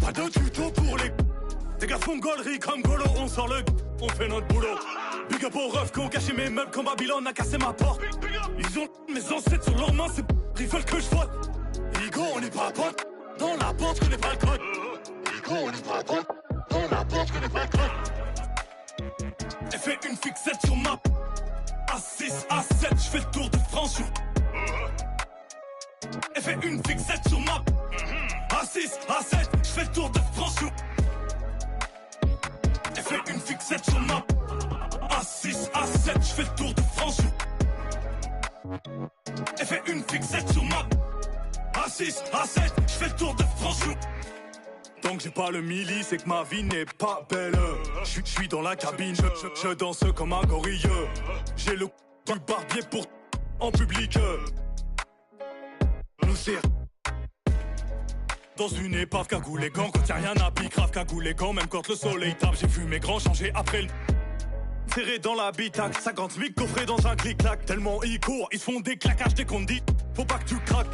pas de tuto pour les... Des gars font gaulerie comme Golo, on sort le... On fait notre boulot. Big up aux refs qui ont caché mes meubles quand Babylone a cassé ma porte. Ils ont mes ancêtres sur leurs mains, c'est... Ils veulent que je vote. Igo, on n'est pas potes. Dans la porte, je connais pas le code. Igo, on n'est pas potes. Dans la porte, je connais pas le code. Elle fait une fixette sur ma... A6, A7, je fais le tour de France sur... Elle fait une fixette sur ma... A6, A7, je fais le tour de France sur... Elle fait une fixette sur ma... A6, A7, je fais le tour de France sur... Elle fait une fixette sur ma... A6, A7, je fais le tour de France sur... Donc j'ai pas le mili, c'est que ma vie n'est pas belle. Je suis dans la cabine, je danse comme un gorille. J'ai le du barbier pour en public. Nous c'est dans une épave cagoule et gants. Quand y'a rien à pique, grave cagoule et gants. Même quand le soleil tape, j'ai vu mes grands changer après le... Serré dans l'habitacle, 50 000 coffrés dans un clic-clac. Tellement ils courent, ils se font des claquages dès qu'on dit faut pas que tu craques.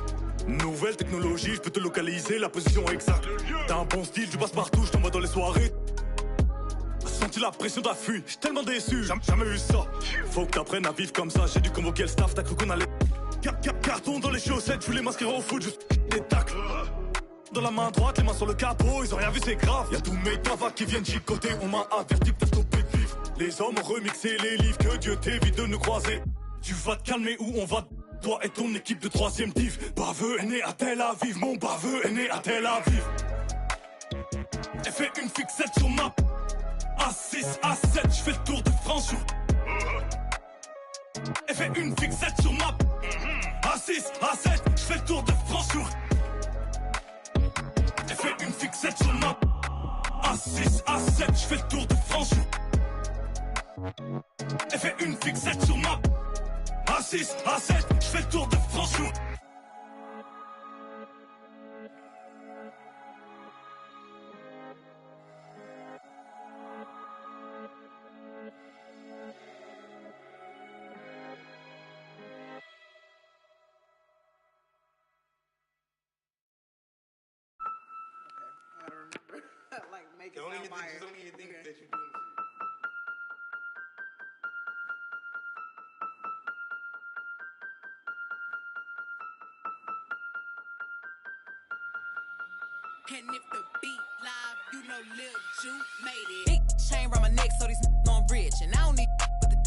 Nouvelle technologie, je peux te localiser, la position exacte. T'as un bon style, tu passes partout, je t'envoie dans les soirées. Senti la pression d'affût, j'suis tellement déçu, jamais eu ça. Faut que t'apprennes à vivre comme ça, j'ai dû convoquer le staff, t'as cru qu'on allait... Carton dans les chaussettes, je voulais m'inscrire au foot, juste des tacles. Dans la main droite, les mains sur le capot, ils ont rien vu, c'est grave. Y'a tous mes cavas qui viennent chicoter, on m'a averti que t'as stoppé de vivre. Les hommes ont remixé les livres, que Dieu t'évite de nous croiser. Tu vas te calmer ou on va... Toi et ton équipe de 3ème div. Baveux est né à Tel Aviv, mon baveux est né à Tel Aviv. Elle fait une fixette sur ma... A6, A7, je fais le tour de France sur... Elle fait une fixette sur ma... A6, A7, je fais le tour de France sur... Elle fait une fixette sur ma... A6, A7, je fais le tour de France sur... Elle fait une fixette sur ma... A6, A7, je fais le tour de France sur... Don't even think that you're doing this. And if the beat live, you know Lil Ju made it. Big chain around my neck, so these on rich. And I don't need with the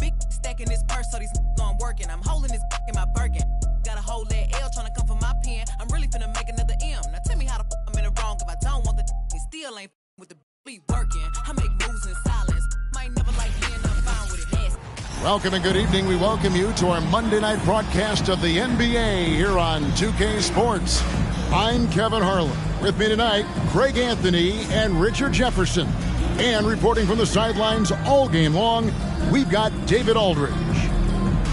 big stack in this purse, so these on working. I'm holding this in my Birkin. Got a whole that L trying to come for my pen. I'm really finna make another M. Now tell me how the I'm in the wrong if I don't want the still ain't with the be working. I make moves in silence. Might never like being unfound with it. Welcome and good evening. We welcome you to our Monday night broadcast of the NBA here on 2K Sports. I'm Kevin Harlan. With me tonight, Craig Anthony and Richard Jefferson. And reporting from the sidelines all game long, we've got David Aldridge.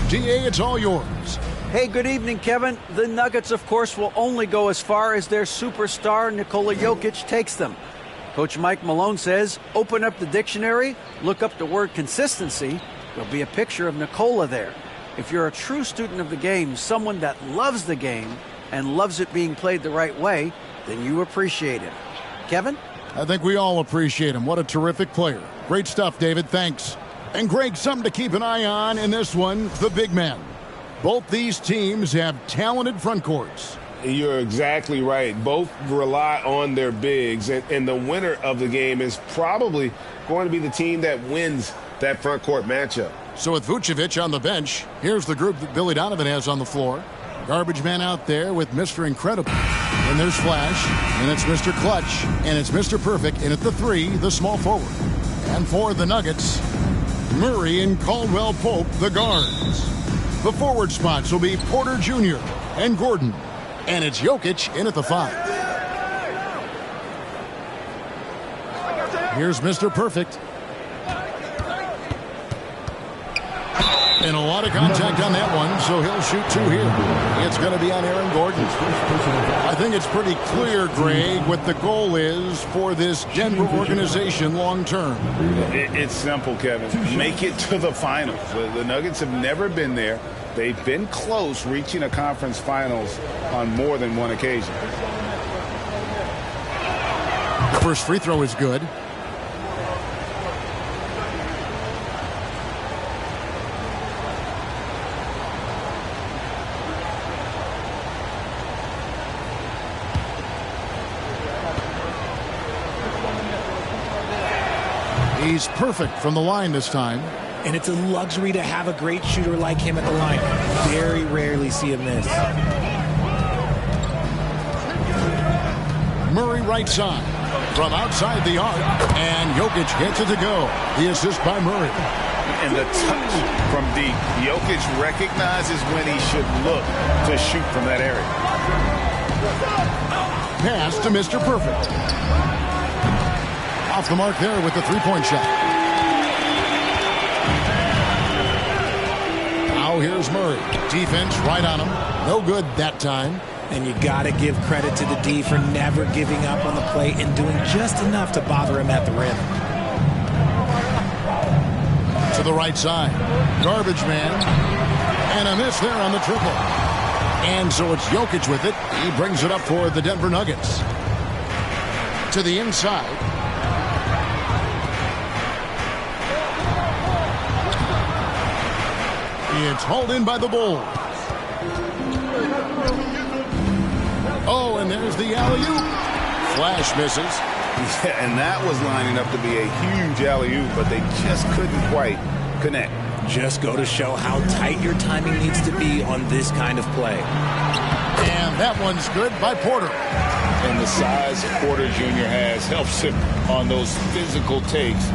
DA, it's all yours. Hey, good evening, Kevin. The Nuggets, of course, will only go as far as their superstar Nikola Jokic takes them. Coach Mike Malone says, open up the dictionary, look up the word consistency. There'll be a picture of Nikola there. If you're a true student of the game, someone that loves the game and loves it being played the right way, then you appreciate him. Kevin? I think we all appreciate him. What a terrific player. Great stuff, David. Thanks. And Greg, something to keep an eye on in this one, the big men. Both these teams have talented front courts. You're exactly right. Both rely on their bigs, and the winner of the game is probably going to be the team that wins that front court matchup. So with Vucevic on the bench, here's the group that Billy Donovan has on the floor. Garbage man out there with Mr. Incredible. And there's Flash, and it's Mr. Clutch, and it's Mr. Perfect, and at the 3, the small forward. And for the Nuggets, Murray and Caldwell Pope, the guards. The forward spots will be Porter Jr. and Gordon. And it's Jokic in at the 5. Here's Mr. Perfect. And a lot of contact on that one, so he'll shoot 2 here. It's going to be on Aaron Gordon. I think it's pretty clear, Greg, what the goal is for this Denver organization long term. It's simple, Kevin. Make it to the finals. The Nuggets have never been there. They've been close reaching a conference finals on more than one occasion. first free throw is good. He's perfect from the line this time. And it's a luxury to have a great shooter like him at the line. Very rarely see him miss. Murray right side from outside the arc, and Jokic gets it to go. The assist by Murray. And the touch from deep. Jokic recognizes when he should look to shoot from that area. Pass to Mr. Perfect. Off the mark there with the three-point shot. Now here's Murray. Defense right on him. No good that time. And you got to give credit to the D for never giving up on the play and doing just enough to bother him at the rim. To the right side. Garbage man. And a miss there on the triple. And so it's Jokic with it. He brings it up for the Denver Nuggets. To the inside. It's hauled in by the Bulls. Oh, and there's the alley-oop. Flash misses. Yeah, and that was lining up to be a huge alley-oop, but they just couldn't quite connect. Just go to show how tight your timing needs to be on this kind of play. And that one's good by Porter. And the size Porter Jr. has helps him on those physical takes.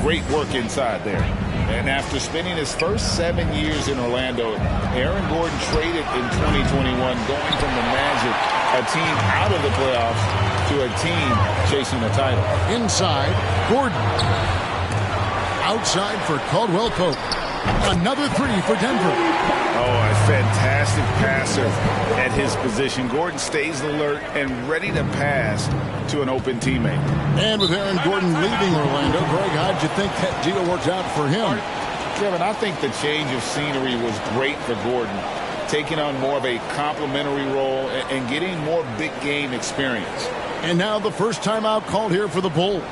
Great work inside there. And after spending his first 7 years in Orlando, Aaron Gordon traded in 2021, going from the Magic, a team out of the playoffs, to a team chasing the title. Inside, Gordon. Outside for Caldwell Pope. Another three for Denver. Oh, a fantastic passer at his position. Gordon stays alert and ready to pass to an open teammate. And with Aaron Gordon leaving Orlando, Greg, how'd you think that deal worked out for him? Kevin, I think the change of scenery was great for Gordon, taking on more of a complimentary role and getting more big game experience. And now the first timeout called here for the Bulls.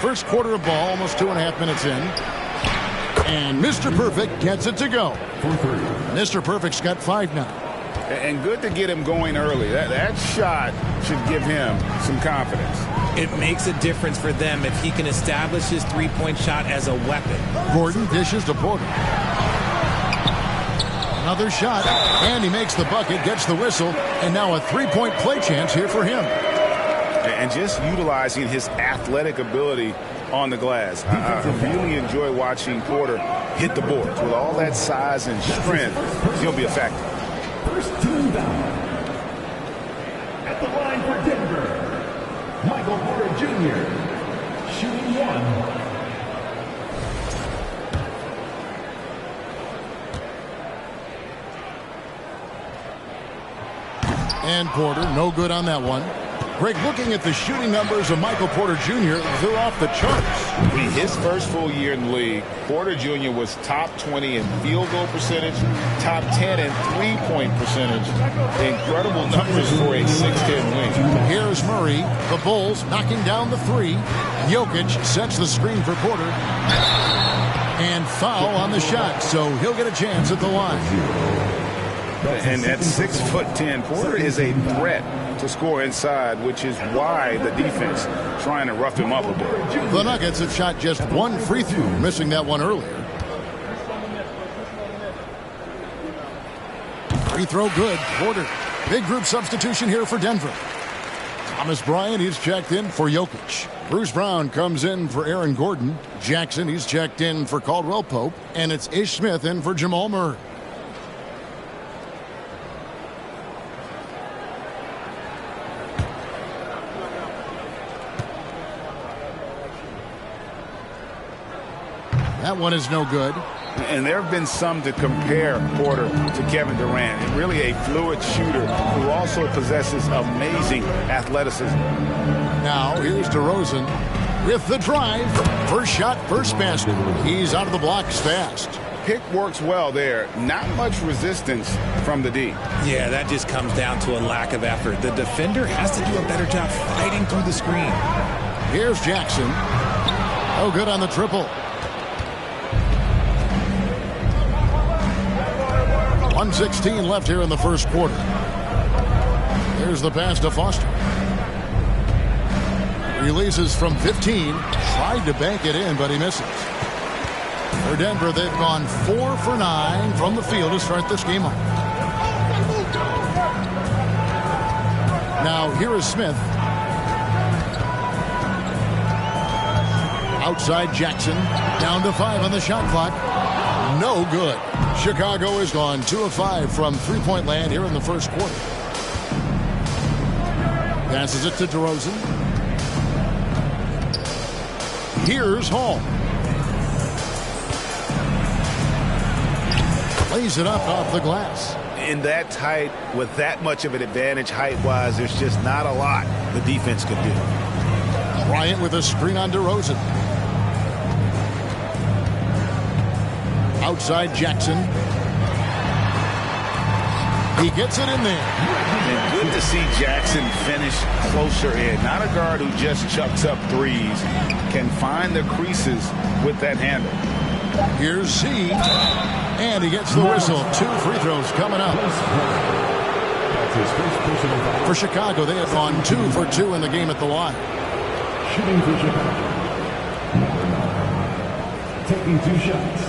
First quarter of ball, almost 2.5 minutes in. And Mr. Perfect gets it to go. Mr. Perfect's got 5 now. And good to get him going early. That shot should give him some confidence. It makes a difference for them if he can establish his three-point shot as a weapon. Gordon dishes to Porter. Another shot, and he makes the bucket, gets the whistle, and now a three-point play chance here for him. And just utilizing his athletic ability on the glass. I really enjoy watching Porter hit the boards. With all that size and strength, he'll be a factor. First team down. At the line for Denver, Michael Porter Jr. Shooting one. And Porter, no good on that one. Greg, looking at the shooting numbers of Michael Porter Jr., they're off the charts. His first full year in the league, Porter Jr. was top 20 in field goal percentage, top 10 in three-point percentage. Incredible numbers for a 6'10" wing. Here's Murray. The Bulls knocking down the three. Jokic sets the screen for Porter. And foul on the shot, so he'll get a chance at the line. And at 6'10", Porter is a threat to score inside, which is why the defense trying to rough him up a bit. The Nuggets have shot just one free throw, missing that one earlier. Free throw good. Porter. Big group substitution here for Denver. Thomas Bryant, he's checked in for Jokic. Bruce Brown comes in for Aaron Gordon. Jackson, he's checked in for Caldwell Pope. And it's Ish Smith in for Jamal Murray. That one is no good. And there have been some to compare Porter to Kevin Durant, and really a fluid shooter who also possesses amazing athleticism. Now here's DeRozan with the drive. First shot, first basket. He's out of the blocks fast. Pick works well there. Not much resistance from the D. Yeah, that just comes down to a lack of effort. The defender has to do a better job fighting through the screen. Here's Jackson. Oh, good on the triple. 1:16 left here in the first quarter. There's the pass to Foster. Releases from 15. Tried to bank it in, but he misses. For Denver, they've gone 4 for 9 from the field to start this game off. Now, here is Smith. Outside Jackson. Down to 5 on the shot clock. No good. Chicago has gone 2 of 5 from three-point land here in the first quarter. Passes it to DeRozan. Here's Hall. Lays it up off the glass. In that tight, with that much of an advantage height-wise, there's just not a lot the defense could do. Bryant with a screen on DeRozan. Outside Jackson. He gets it in there. And good to see Jackson finish closer in. Not a guard who just chucks up threes. Can find the creases with that handle. Here's Z. And he gets the whistle. 2 free throws coming up. For Chicago, they have gone 2 for 2 in the game at the line. Shooting for Chicago. Taking 2 shots.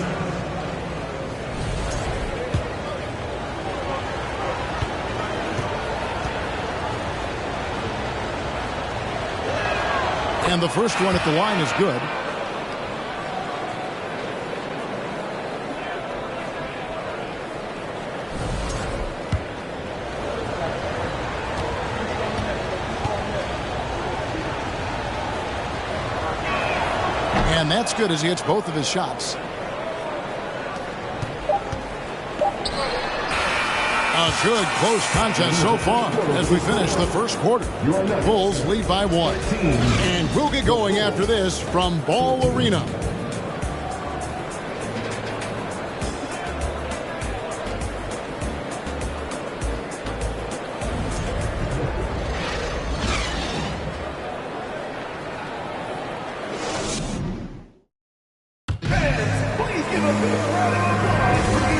And the first one at the line is good. And that's good as he hits both of his shots. A good close contest so far as we finish the first quarter. Bulls lead by 1. And we'll get going after this from Ball Arena.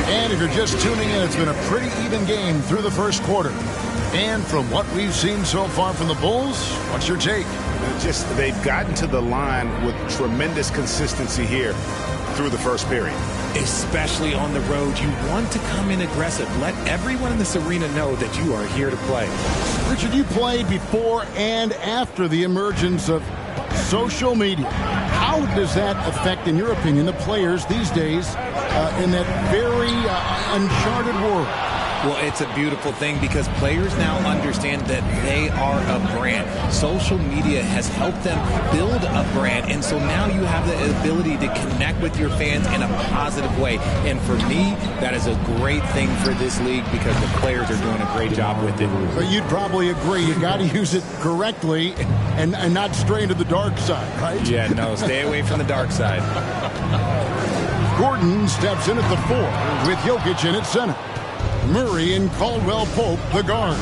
And if you're just tuning in, it's been a pretty even game through the first quarter. And from what we've seen so far from the Bulls, what's your take? They've gotten to the line with tremendous consistency here through the first period. Especially on the road, you want to come in aggressive. Let everyone in this arena know that you are here to play. Richard, you played before and after the emergence of social media. How does that affect, in your opinion, the players these days in that very uncharted world? Well, it's a beautiful thing because players now understand that they are a brand. Social media has helped them build a brand, and so now you have the ability to connect with your fans in a positive way. And for me, that is a great thing for this league because the players are doing a great job with it. But you'd probably agree you got to use it correctly and not stray into the dark side, right? Yeah, no, stay away from the dark side. Gordon steps in at the 4 with Jokic in at center. Murray and Caldwell Pope, the guards.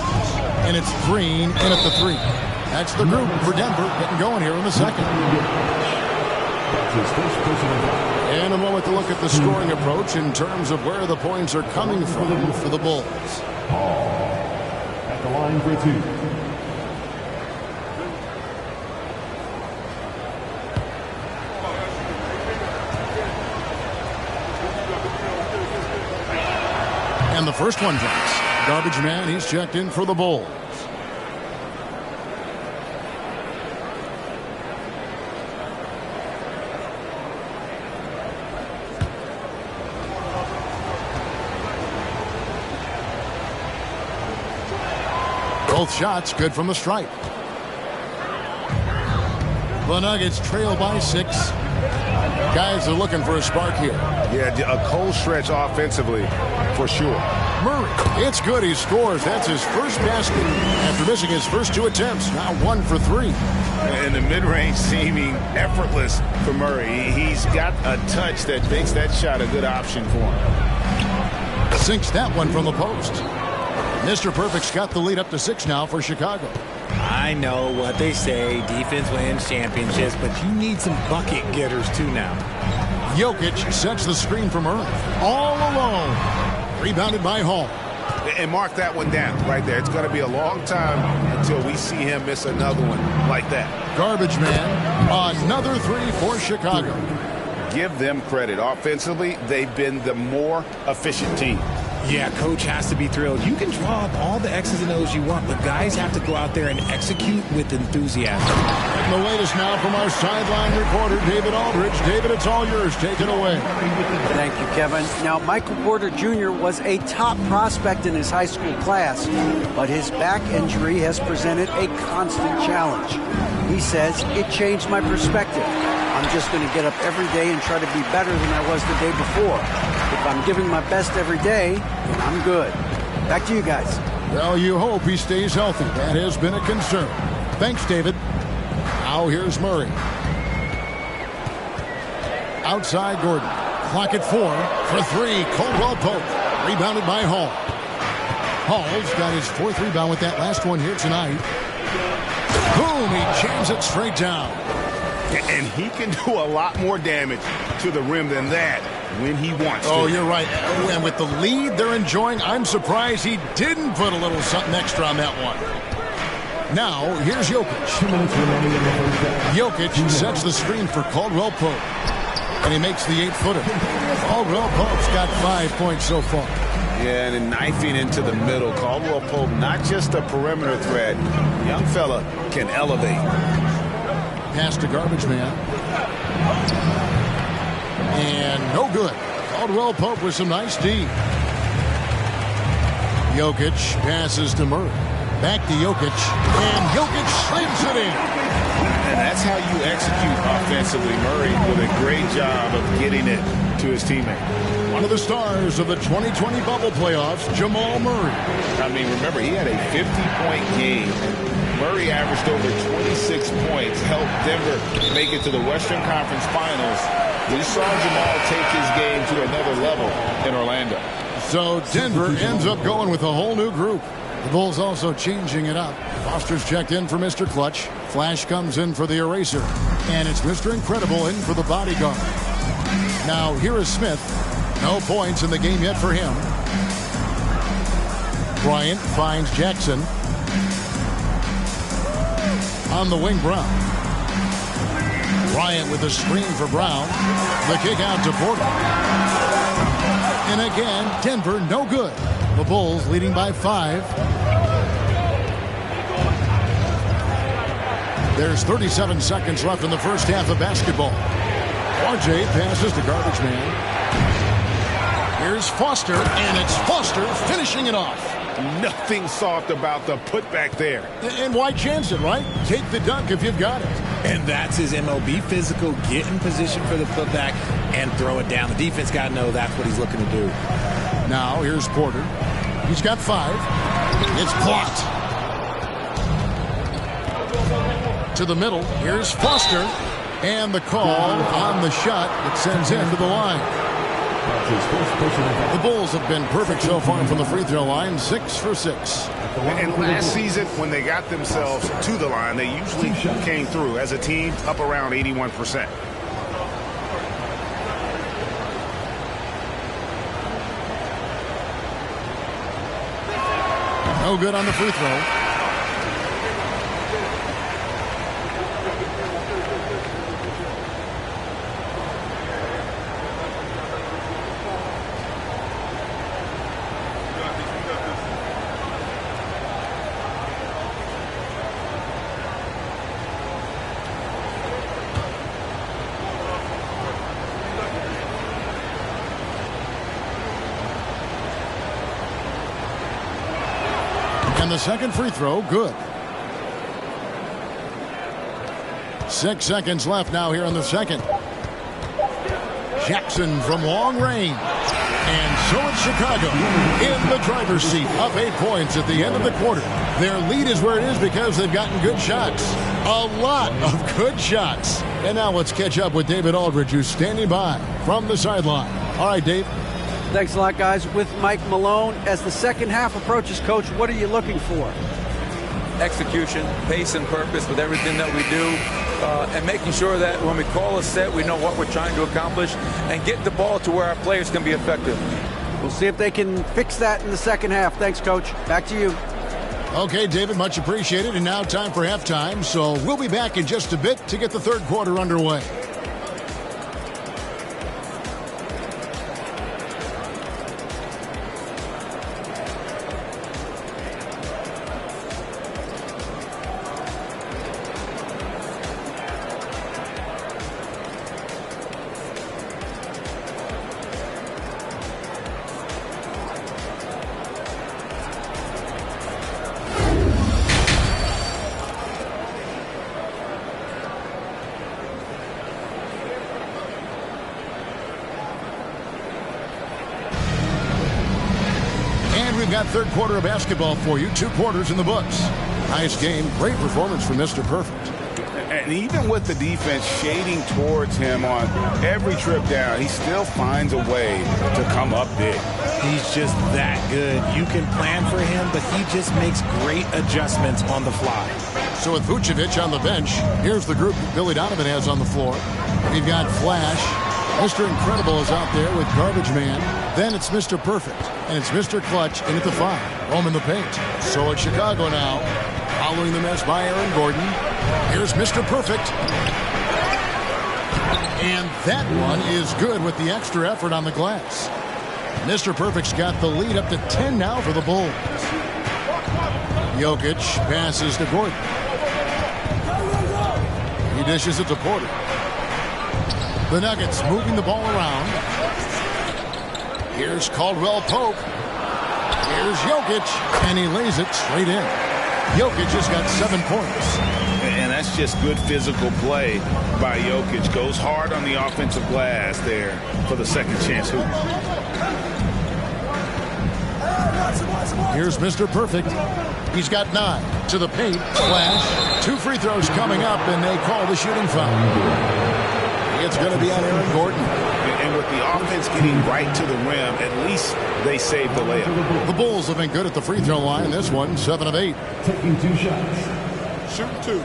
And it's Green in at the 3. That's the group for Denver getting going here in the second. And a moment to look at the scoring approach in terms of where the points are coming from for the Bulls. At the line for 2. first one drops. Garbage man, he's checked in for the Bulls. Both shots good from the stripe. The Nuggets trail by 6. Guys are looking for a spark here. Yeah, a cold stretch offensively for sure. Murray, it's good. He scores. That's his first basket after missing his first 2 attempts. Now 1 for 3. And the mid-range seeming effortless for Murray. He's got a touch that makes that shot a good option for him. Sinks that one from the post. Mr. Perfect's got the lead up to 6 now for Chicago. I know what they say, defense wins championships, but you need some bucket getters too now. Jokic sets the screen for Murray. All alone. Rebounded by Hall. And mark that one down right there. It's going to be a long time until we see him miss another one like that. Garbage man, another 3 for Chicago. Give them credit. Offensively, they've been the more efficient team. Yeah, coach has to be thrilled. You can draw up all the X's and O's you want, but guys have to go out there and execute with enthusiasm. And the latest now from our sideline reporter, David Aldridge. David, it's all yours. Take it away. Thank you, Kevin. Now, Michael Porter Jr. was a top prospect in his high school class, but his back injury has presented a constant challenge. He says, it changed my perspective. I'm just going to get up every day and try to be better than I was the day before. If I'm giving my best every day, then I'm good. Back to you guys. Well, you hope he stays healthy. That has been a concern. Thanks, David. Now here's Murray. Outside Gordon. Clock at 4 for 3. Caldwell Pope. Rebounded by Hall. Hall's got his 4th rebound with that last one here tonight. Boom! He jams it straight down. And he can do a lot more damage to the rim than that when he wants to. Oh, you're right. And with the lead they're enjoying, I'm surprised he didn't put a little something extra on that one. Now, here's Jokic. Jokic sets the screen for Caldwell Pope. And he makes the 8-footer. Caldwell Pope's got 5 points so far. Yeah, and knifing into the middle. Caldwell Pope, not just a perimeter threat. Young fella can elevate. Pass to Garbage Man. And no good. Caldwell Pope with some nice D. Jokic passes to Murray. Back to Jokic. And Jokic slams it in. And that's how you execute offensively. Murray with a great job of getting it to his teammate. One of the stars of the 2020 bubble playoffs, Jamal Murray. I mean, remember, he had a 50-point game. Murray averaged over 26 points, helped Denver make it to the Western Conference Finals. We saw Jamal take his game to another level in Orlando. So Denver ends up going with a whole new group. The Bulls also changing it up. Foster's checked in for Mr. Clutch. Flash comes in for the eraser. And it's Mr. Incredible in for the bodyguard. Now here is Smith. No points in the game yet for him. Bryant finds Jackson. On the wing, Brown. Bryant with a screen for Brown. The kick out to Porter. And again, Denver no good. The Bulls leading by 5. There's 37 seconds left in the first half of basketball. RJ passes to Garbage Man. Here's Foster, and it's Foster finishing it off. Nothing soft about the putback there. And why chance it, right? Take the dunk if you've got it. And that's his MO. Be physical, get in position for the putback, and throw it down. The defense got to know that's what he's looking to do. Now, here's Porter. He's got 5. It's blocked. To the middle. Here's Foster. And the call on the shot that sends him to the line. The Bulls have been perfect so far from the free throw line, 6 for 6. And last season, when they got themselves to the line, they usually came through as a team up around 81%. No good on the free throw. And the second free throw, good. 6 seconds left now here in the second. Jackson from long range. And so it's Chicago in the driver's seat, up 8 points at the end of the quarter. Their lead is where it is because they've gotten good shots. A lot of good shots. And now let's catch up with David Aldridge, who's standing by from the sideline. All right, Dave. Thanks a lot, guys. With Mike Malone, as the second half approaches, Coach, what are you looking for? Execution, pace, and purpose with everything that we do. And making sure that when we call a set, we know what we're trying to accomplish and get the ball to where our players can be effective. We'll see if they can fix that in the second half. Thanks, Coach. Back to you. Okay, David, much appreciated. And now time for halftime. So we'll be back in just a bit to get the third quarter underway. Got third quarter of basketball for you. 2 quarters in the books. Nice game. Great performance from Mr. Perfect. And even with the defense shading towards him on every trip down, he still finds a way to come up big. He's just that good. You can plan for him, but he just makes great adjustments on the fly. So with Vucevic on the bench, here's the group that Billy Donovan has on the floor. We've got Flash. Mr. Incredible is out there with Garbage Man. Then it's Mr. Perfect. And it's Mr. Clutch in at the 5. Home in the paint. So it's Chicago now. Following the mess by Aaron Gordon. Here's Mr. Perfect. And that one is good with the extra effort on the glass. Mr. Perfect's got the lead up to 10 now for the Bulls. Jokic passes to Gordon. He dishes it to Porter. The Nuggets moving the ball around. Here's Caldwell Pope. Here's Jokic, and he lays it straight in. Jokic has got 7 points. And that's just good physical play by Jokic. Goes hard on the offensive glass there for the second chance hoop. Here's Mr. Perfect. He's got 9 to the paint. Flash. 2 free throws coming up, and they call the shooting foul. It's going to be on Aaron Gordon. And with the offense getting right to the rim, at least they saved the layup. The Bulls have been good at the free throw line. This one, 7 of 8. Taking 2 shots. Shoot 2.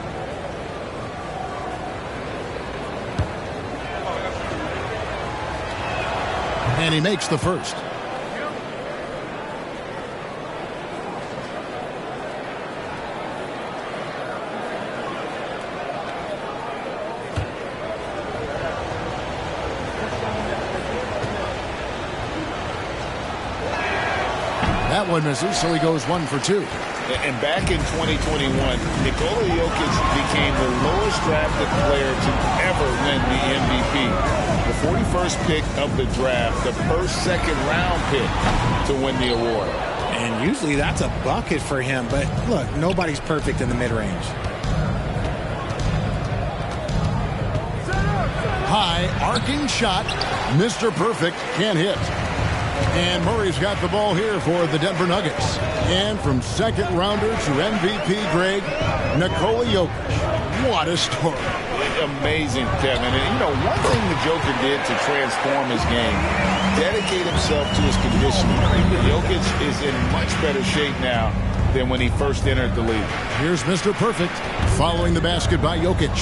And he makes the first. That one misses, so he goes 1 for 2. And back in 2021, Nikola Jokic became the lowest drafted player to ever win the MVP. The 41st pick of the draft, the first second-round pick to win the award. And usually that's a bucket for him, but look, nobody's perfect in the mid-range. High, arcing shot. Mr. Perfect can't hit. And Murray's got the ball here for the Denver Nuggets. And from second rounder to MVP, Greg, Nikola Jokic. What a story. Amazing, Kevin. And, you know, one thing the Joker did to transform his game, dedicate himself to his conditioning. Jokic is in much better shape now than when he first entered the league. Here's Mr. Perfect following the basket by Jokic.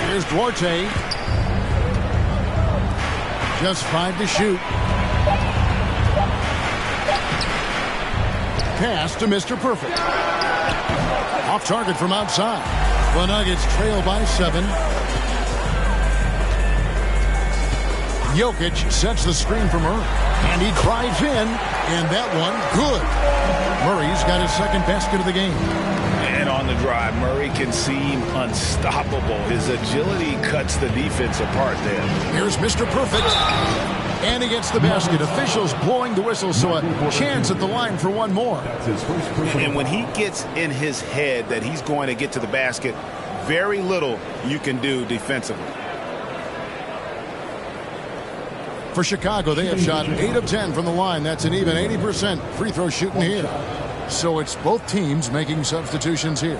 Here's Duarte. Just 5 to shoot. Pass to Mr. Perfect. Off target from outside. The Nuggets trail by 7. Jokic sets the screen for Murray. And he drives in. And that one, good. Murray's got his second basket of the game. And on the drive, Murray can seem unstoppable. His agility cuts the defense apart there. Here's Mr. Perfect. And he gets the basket. Officials blowing the whistle, so a chance at the line for one more. And when he gets in his head that he's going to get to the basket, very little you can do defensively. For Chicago, they have shot 8 of 10 from the line. That's an even 80% free throw shooting here. So it's both teams making substitutions here.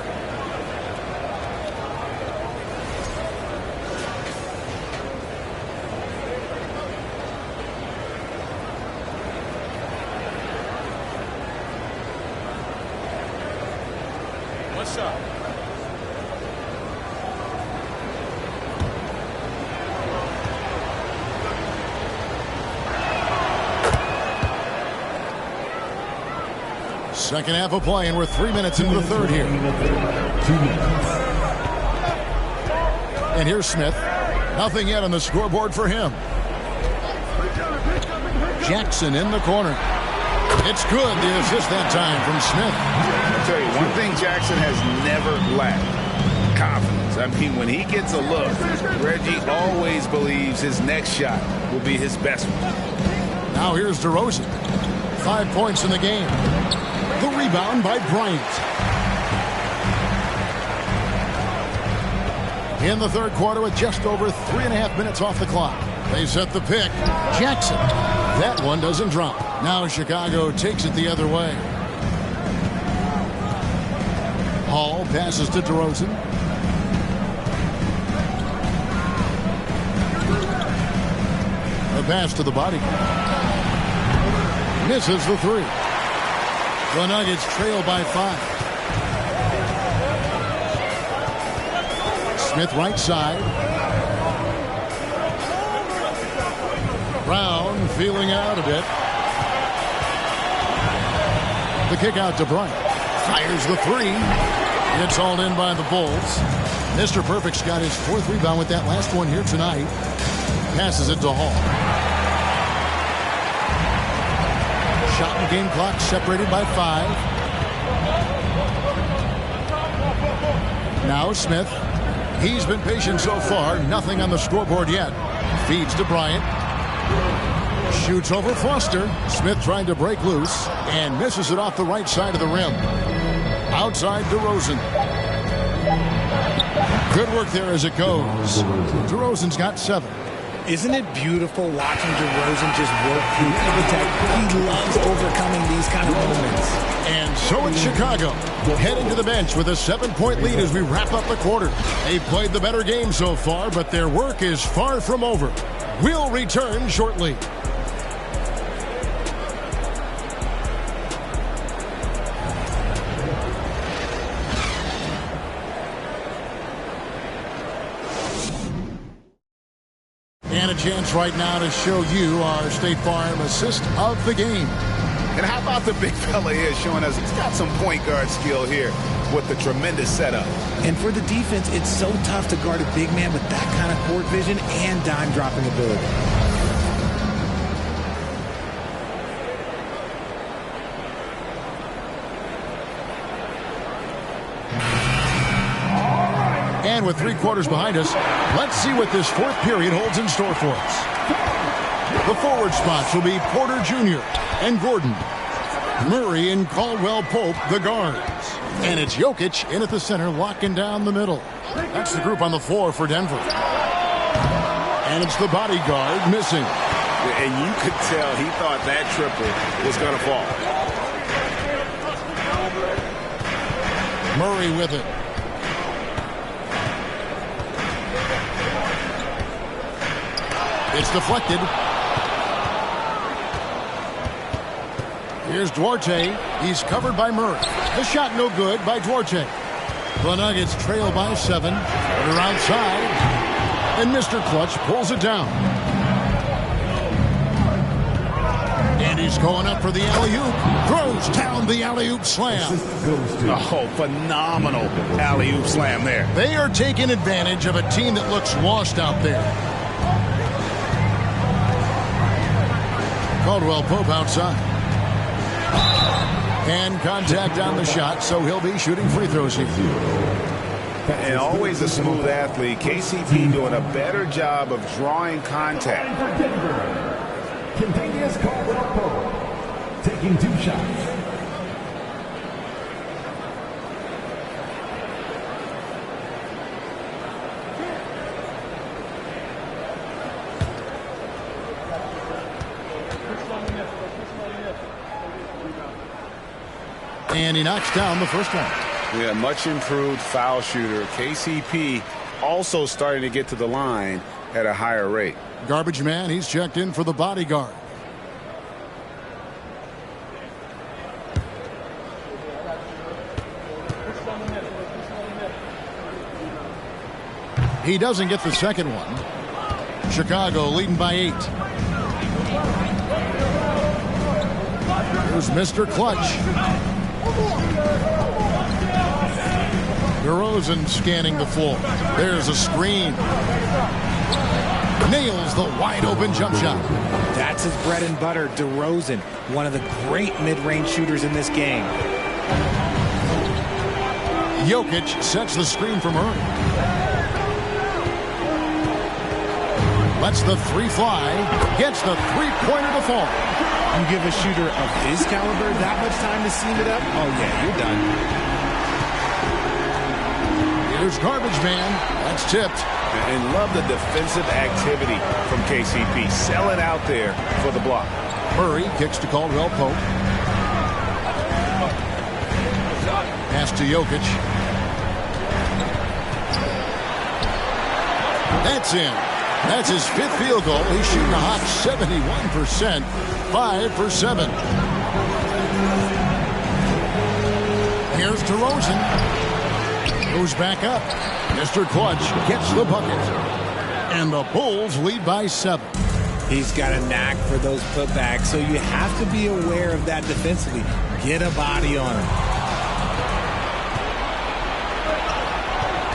What's up? Second half of play, and we're 3 minutes into the third here. And here's Smith. Nothing yet on the scoreboard for him. Jackson in the corner. It's good. The assist that time from Smith. I'll tell you, one thing Jackson has never lacked: confidence. I mean, when he gets a look, Reggie always believes his next shot will be his best one. Now here's DeRozan. 5 points in the game. The rebound by Bryant. In the third quarter with just over 3.5 minutes off the clock. They set the pick. Jackson. That one doesn't drop. Now Chicago takes it the other way. Hall passes to DeRozan. A pass to the body. Misses the three. The Nuggets trail by 5. Smith right side. Brown feeling out a bit. The kick out to Bryant. Fires the three. It's hauled in by the Bulls. Mr. Perfect's got his 4th rebound with that last one here tonight. Passes it to Hall. Shot and game clock separated by 5. Now Smith. He's been patient so far. Nothing on the scoreboard yet. Feeds to Bryant. Shoots over Foster. Smith trying to break loose and misses it off the right side of the rim. Outside DeRozan. Good work there as it goes. DeRozan's got 7. Isn't it beautiful watching DeRozan just work through every tech? He loves overcoming these kind of moments. And so it's Chicago heading to the bench with a 7-point lead as we wrap up the quarter. They've played the better game so far, but their work is far from over. We'll return shortly. And a chance right now to show you our State Farm assist of the game. And how about the big fella here showing us he's got some point guard skill here with the tremendous setup. And for the defense, it's so tough to guard a big man with that kind of court vision and dime dropping ability. And with 3 quarters behind us, let's see what this 4th period holds in store for us. The forward spots will be Porter Jr. and Gordon. Murray and Caldwell Pope, the guards. And it's Jokic in at the center, locking down the middle. That's the group on the floor for Denver. And it's the bodyguard missing. And you could tell he thought that triple was going to fall. Murray with it. It's deflected. Here's Duarte. He's covered by Murray. The shot no good by Duarte. The Nuggets trail by 7. They're outside. And Mr. Clutch pulls it down. And he's going up for the alley-oop. Throws down the alley-oop slam. Oh, phenomenal alley-oop slam there. They are taking advantage of a team that looks lost out there. Caldwell Pope outside. And contact on the shot, so he'll be shooting free throws here. And always a smooth athlete. KCP doing a better job of drawing contact. Kentavious Caldwell-Pope, taking 2 shots. And he knocks down the first one. Yeah, much improved foul shooter. KCP also starting to get to the line at a higher rate. Garbage man, he's checked in for the bodyguard. He doesn't get the second one. Chicago leading by 8. Here's Mr. Clutch. DeRozan scanning the floor. There's a screen. Nails the wide open jump shot. That's his bread and butter. DeRozan, one of the great mid-range shooters in this game. Jokic sets the screen for Murray. Lets the 3 fly. Gets the 3-pointer to fall. You give a shooter of his caliber that much time to seam it up? Oh, yeah, you're done. Here's Garbage Man. That's tipped. And love the defensive activity from KCP. Sell it out there for the block. Murray kicks to Caldwell-Pope. Pass to Jokic. That's in. That's his 5th field goal. He's shooting a hot 71%. 5 for 7. Here's DeRozan. Goes back up. Mr. Clutch gets the bucket. And the Bulls lead by 7. He's got a knack for those putbacks, so you have to be aware of that defensively. Get a body on him.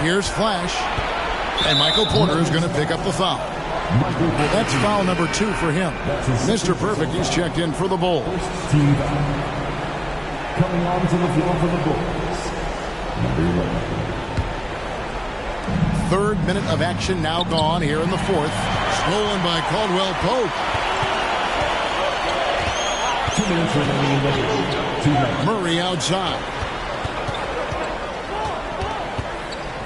Here's Flash. And Michael Porter is going to pick up the foul. That's foul number 2 for him. Mr. Perfect, he's checked in for the Bulls. Team coming onto the floor for the Bulls. Number 11. 3rd minute of action now gone here in the 4th. Stolen by Caldwell-Pope. 2 minutes remaining in the game. Murray outside.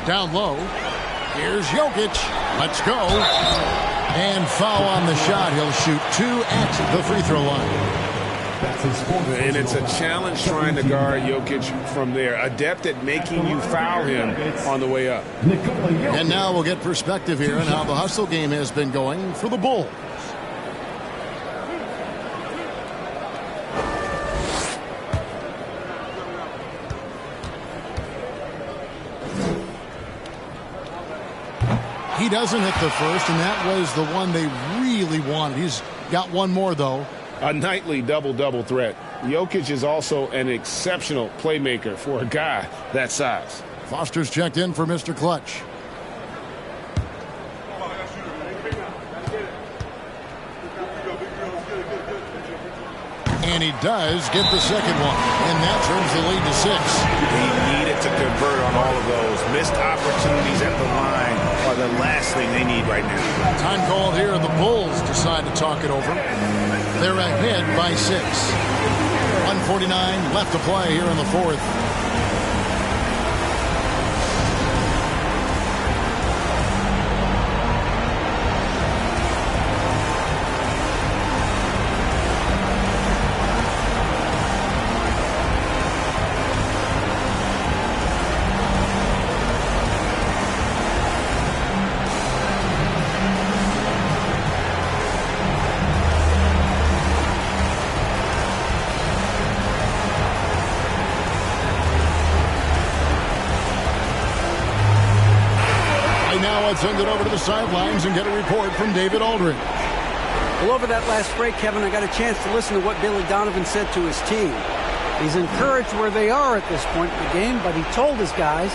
Down low. Here's Jokic. Let's go. And foul on the shot. He'll shoot 2 at the free throw line. And it's a challenge trying to guard Jokic from there. Adept at making you foul him on the way up. And now we'll get perspective here on how the hustle game has been going for the Bulls. He doesn't hit the first, and that was the one they really wanted. He's got one more, though. A nightly double-double threat. Jokic is also an exceptional playmaker for a guy that size. Foster's checked in for Mr. Clutch. And he does get the second one. And that turns the lead to 6. He needed to convert on all of those. Missed opportunities at the line are the last thing they need right now. Time called here. The Bulls decide to talk it over. They're ahead by 6. 1:49 left to play here in the 4th. Let's send it over to the sidelines and get a report from David Aldridge. Well, over that last break, Kevin, I got a chance to listen to what Billy Donovan said to his team. He's encouraged where they are at this point in the game, but he told his guys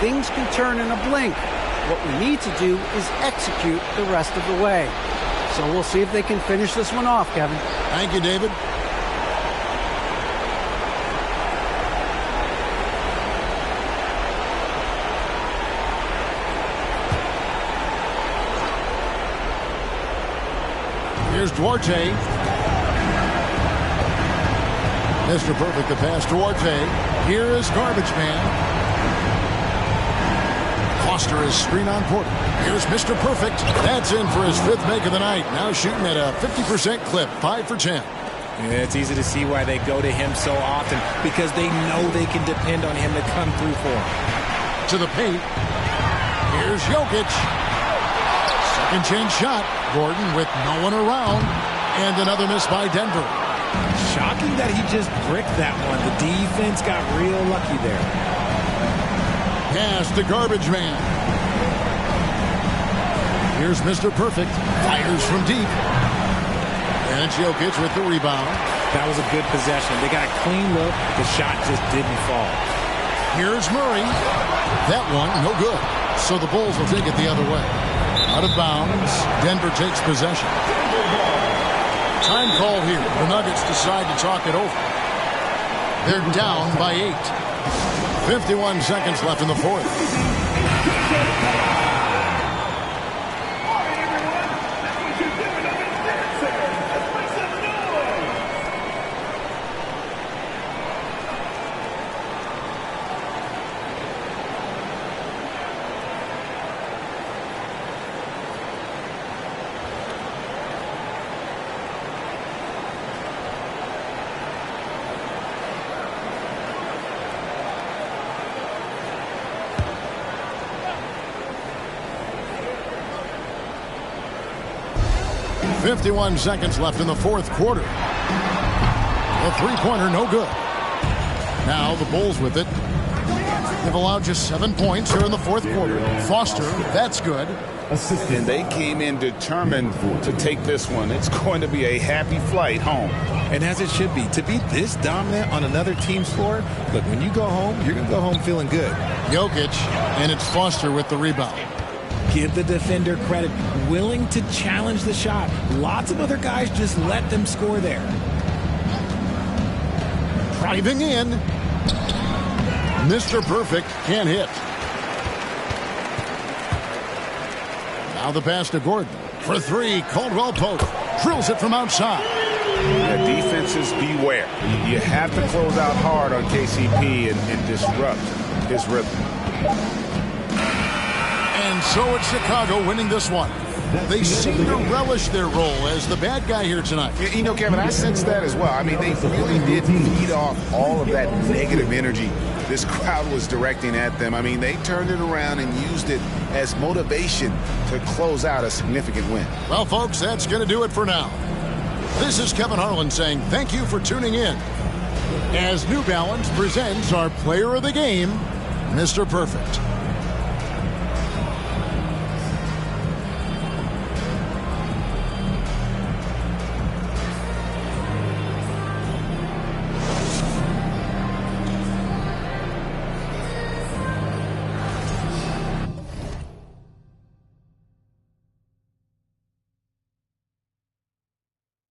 things can turn in a blink. What we need to do is execute the rest of the way. So we'll see if they can finish this one off, Kevin. Thank you, David. Here's Duarte. Mr. Perfect, the pass. Duarte. Here is Garbage Man. Foster is screen on Porter. Here's Mr. Perfect. That's in for his 5th make of the night. Now shooting at a 50% clip. 5 for 10. Yeah, it's easy to see why they go to him so often, because they know they can depend on him to come through for them. To the paint. Here's Jokic. Second chance shot. Gordon with no one around. And another miss by Denver. Shocking that he just bricked that one. The defense got real lucky there. Pass to Garbage Man. Here's Mr. Perfect. Fires from deep. And it's Jokic with the rebound. That was a good possession. They got a clean look. The shot just didn't fall. Here's Murray. That one, no good. So the Bulls will take it the other way. Out of bounds. Denver takes possession. Time call here. The Nuggets decide to talk it over. They're down by 8. 51 seconds left in the 4th. .51 seconds left in the 4th quarter. A three-pointer, no good. Now the Bulls with it. They've allowed just 7 points here in the 4th quarter. Foster, that's good. And they came in determined to take this one. It's going to be a happy flight home. And as it should be. To be this dominant on another team's floor, look, when you go home, you're going to go home feeling good. Jokic, and it's Foster with the rebound. Give the defender credit. Willing to challenge the shot. Lots of other guys just let them score there. Driving in. Mr. Perfect can't hit. Now the pass to Gordon. For 3, Caldwell Pope. Drills it from outside. Yeah, defenses beware. You have to close out hard on KCP and disrupt his rhythm. And so it's Chicago winning this one. They seem to relish their role as the bad guy here tonight. You know, Kevin, I sense that as well. I mean, they really did feed off all of that negative energy this crowd was directing at them. I mean, they turned it around and used it as motivation to close out a significant win. Well, folks, that's going to do it for now. This is Kevin Harlan saying thank you for tuning in as New Balance presents our player of the game, Mr. Perfect.